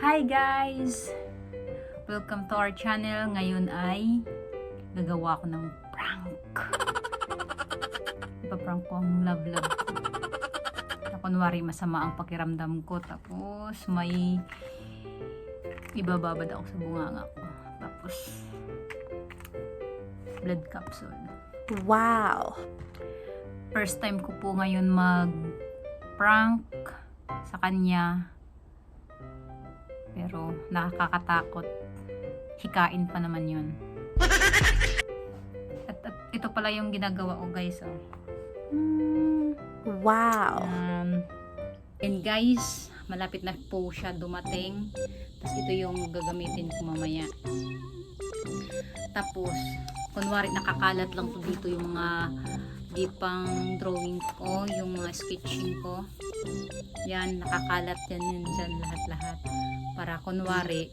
Hi guys! Welcome to our channel. Ngayon ay gagawa ko ng prank. Ipaprank ko ang love ko. Na kunwari masama ang pakiramdam ko. Tapos may ibababad ako sa bunganga ko. Tapos blood capsule. Wow! First time ko po ngayon mag prank sa kanya. Pero nakakatakot. Hikain pa naman yun. At ito pala yung ginagawa ko guys. Oh. Wow! And guys, malapit na po siya dumating. Tapos ito yung gagamitin ko mamaya. Tapos, kunwari nakakalat lang to dito yung mga pang drawing ko, yung mga sketching ko. Yan, nakakalat yan dyan lahat-lahat. Para kunwari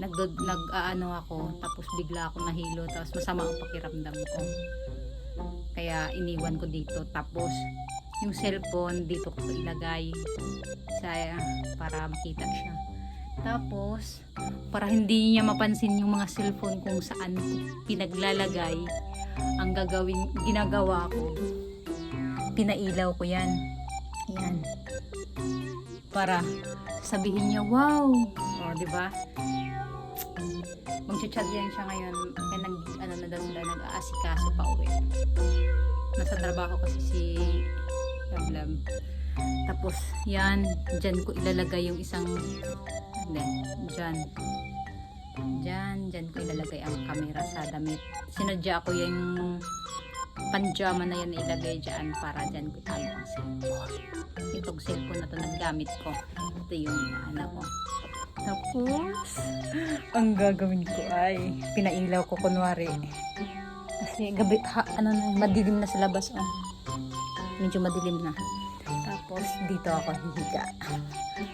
nag-aano ako, tapos bigla ako nahilo, tapos masama ang pakiramdam ko. Kaya iniwan ko dito. Tapos yung cellphone dito ko ilagay para makita siya. Tapos para hindi niya mapansin yung mga cellphone kung saan pinaglalagay, ang ginagawa ko, pinailaw ko yan. Yan. Para sabihin niya, wow! O, diba? Mag-chat yan siya ngayon. Kaya nag-aasikaso pa uwi. Nasa trabaho kasi si Lablab. Tapos, yan. Dyan ko ilalagay yung isang dyan ko ilalagay ang camera sa damit. Sinadya ko yung panjama na yan na ilagay dyan para dyan ko tayo ang cellphone. Itong cellphone na to nagamit ko. Ito yung anak ko. Tapos ang gagawin ko ay pinailaw ko kunwari. Kasi gabi, madilim na sa labas. Oh. Medyo madilim na. Tapos dito ako hihiga.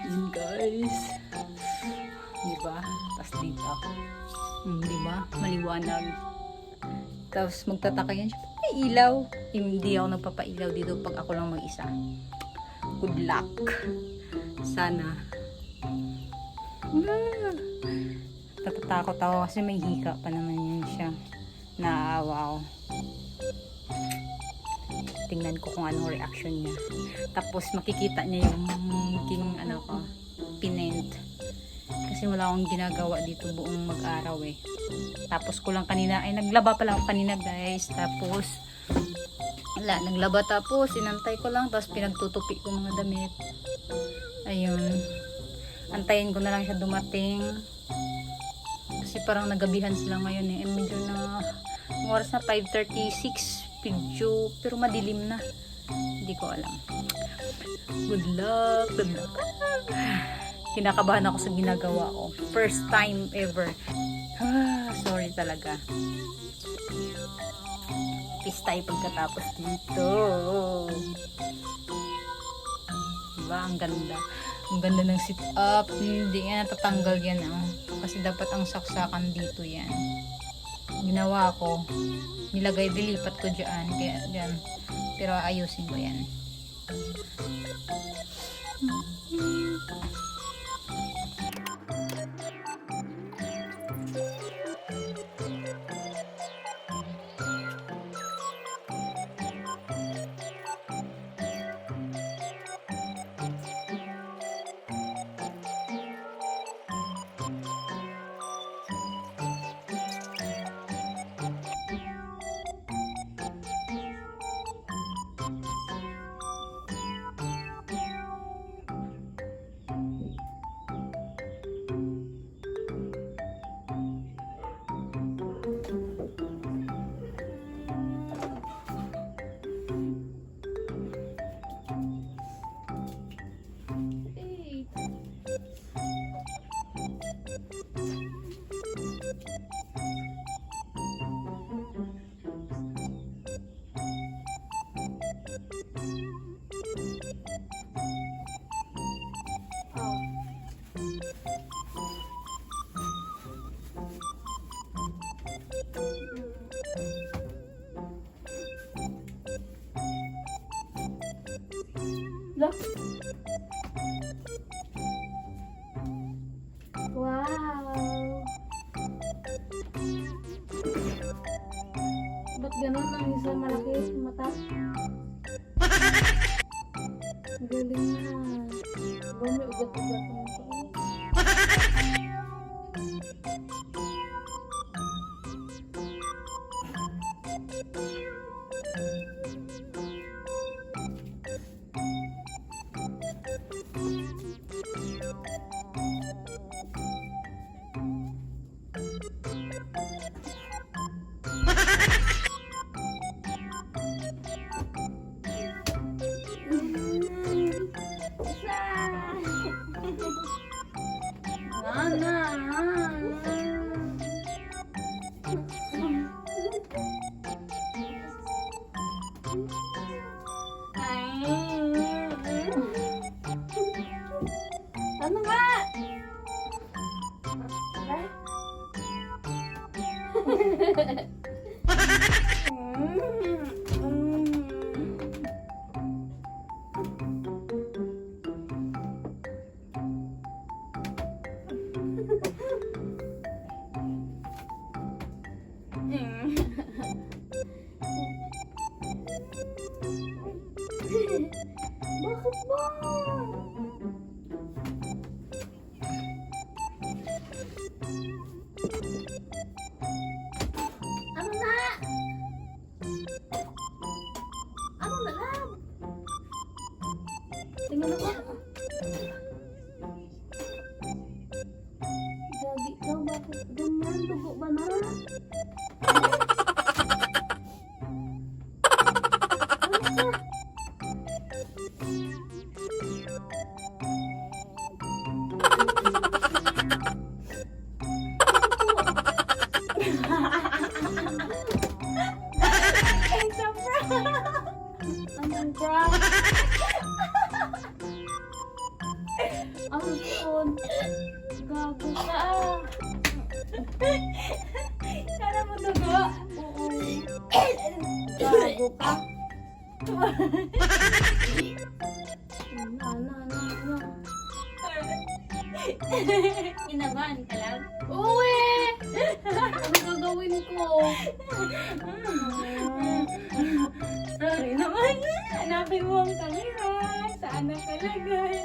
Yun guys. Diba? Tapos dito ako. Diba? Maliwanag. Tapos magtataka yan siya. May ilaw. Hindi ako nagpapailaw dito pag ako lang mag-isa. Good luck. Sana. Natatakot ako kasi may hika pa naman yun siya. Naaawa ako. Tingnan ko kung anong reaction niya. Tapos makikita niya yung pinent. Kasi wala akong ginagawa dito buong mag-araw eh. Tapos ko lang kanina, naglaba pala ako kanina guys. Tapos naglaba tapos inantay ko lang, tapos pinagtutupi ko mga damit. Ayun, antayin ko na lang siya dumating kasi parang nagabihan sila ngayon eh. Medyo na oras na 5:36 video, pero madilim na, hindi ko alam. Good luck. Kinakabahan ako sa ginagawa ko, first time ever. Sorry talaga. Peace tayo pagkatapos dito. Diba? Ang ganda. Ang ganda ng sit up. Hindi nga natatanggal yan. Kasi dapat ang saksakan dito yan. Ginawa ko. Dilipat ko dyan. Kaya dyan. Pero ayusin ko yan. Ba, may ugat-ugat mo ito. Ano nga? Bakit ba? Ano na? Ano na lang? Tingnan ako. Gagi ka, bakit ganyan? Dugo ba na? Anong prank? Ang yun? Gago ka. Kala mo dugo? Oo. Gago ka. Ano. Kinabahan ka lang? Uwi! Ano gagawin ko? Sorry naman. Hanapin mo ang kamera. Saan nakalagay?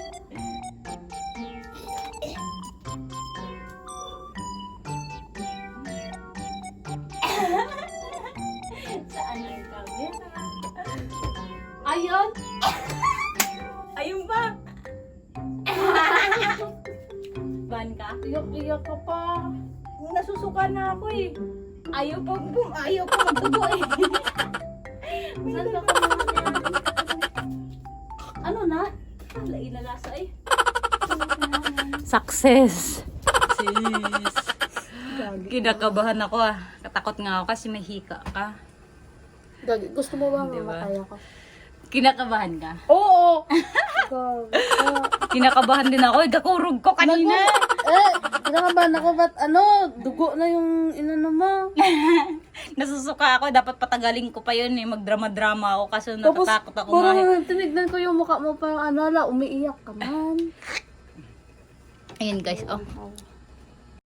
Saan ang kamera? Ayun! Ayun ba? Ban ka? Iyak-iyak ka pa. Nasusuka na ako eh. Ayaw pa magdugo eh. Saan ka kumain? Ano na? Lain na lasa eh. Success! Sis. Kinakabahan ako ah. Katakot nga ako kasi may hika ka. Gagi, gusto mo ba Di ba? mamatay ako? Kinakabahan ka? Oo! Gago ka. Kinakabahan din ako. Gakurog ko kanina. Kinakabahan ako, ba't dugo na yung inano mo. Nasusuka ako. Dapat patagalin ko pa yun eh. Magdrama-drama ako kasi Tapos, natatakot ako nga eh. parang tinignan ko yung mukha mo, parang umiiyak ka man. Ayan guys, oh.